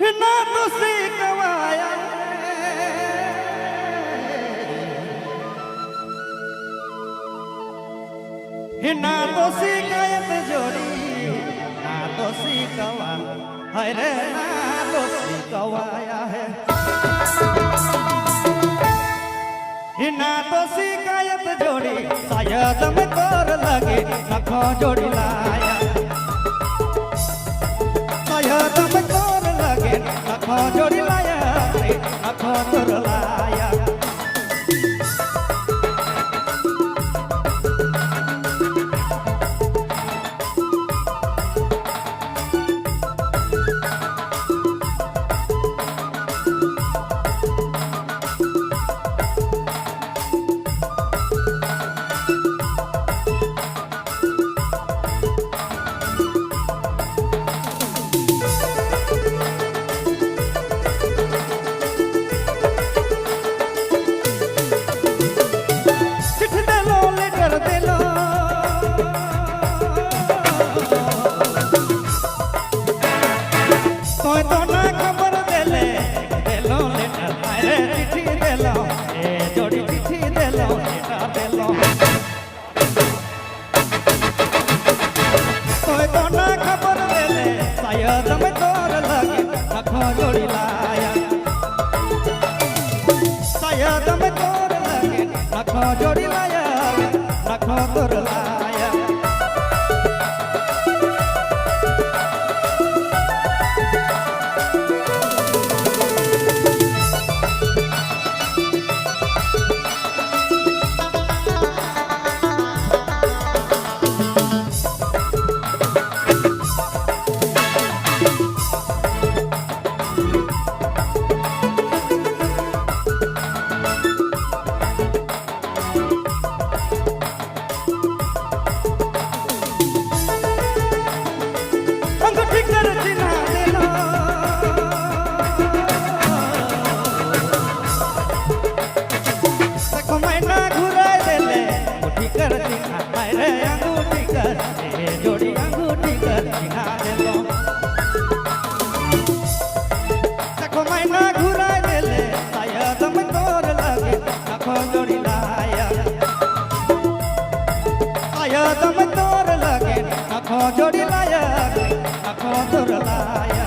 ना तो सीखवाया ना तो शिकायत जोड़ी ना तो सीखवा है रे ना तो सीखवाया है ना तो शिकायत जोड़ी शायद में तोर लगे नखो जोड़ी लाया शायद में तोर लगे नखो जोड़ी लाया नखो तोर लाया जोड़ी लाया शायद में तोर लगे नखो जोड़ी लाया नखो तोर लाया जोड़ी अंगूठी कर दिखा दे लो देखो मैना घुरा दे ले शायद में तोर लगे नखो जोड़ी लाया शायद में तोर लगे नखो जोड़ी लाया नखो तोर लाया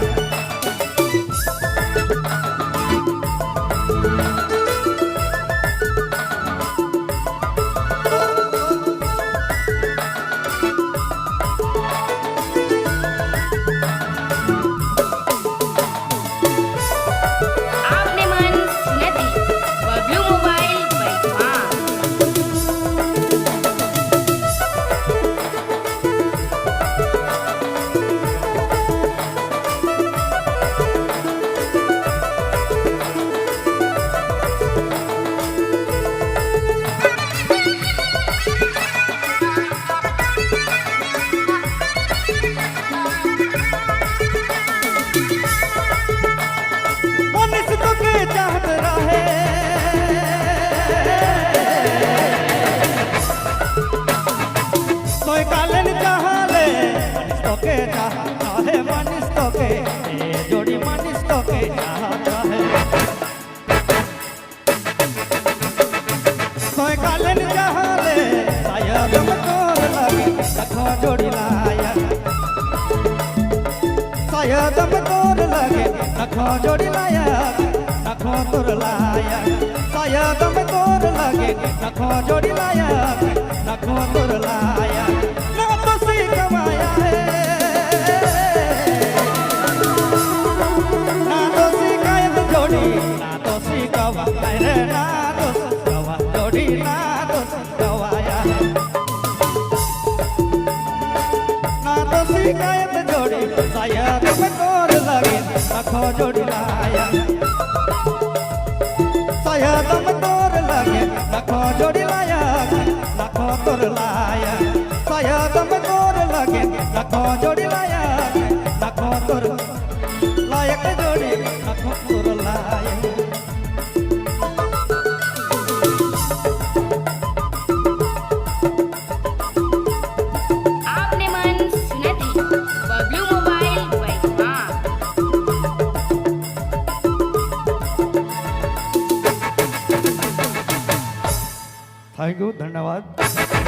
जोड़ी मनीष तो के चाहता है सोए काले चाहले शायद में तोर लगे नखो जोड़ी लाया शायद में तोर लगे नखो जोड़ी लाया नखो तोर लाया शायद में तोर लगे नखो जोड़ी लाया नखो तोर लाया ना तो सीखवाया है ना तो सीखवा रे ना तो सीखवा जोड़ी ना तो सीखवाया ना तो शिकायत जोड़ी शायद में तोर लगे नखो जोड़ी लाया शायद में तोर लगे नखो जोड़ी लाया नखो तोर लाया शायद में तोर लगे नखो जोड़ी लाया नखो तोर लायक जोड़ी नखो तोर लाया आपने मन सुना थी बबलू मोबाइल थैंक यू, धन्यवाद।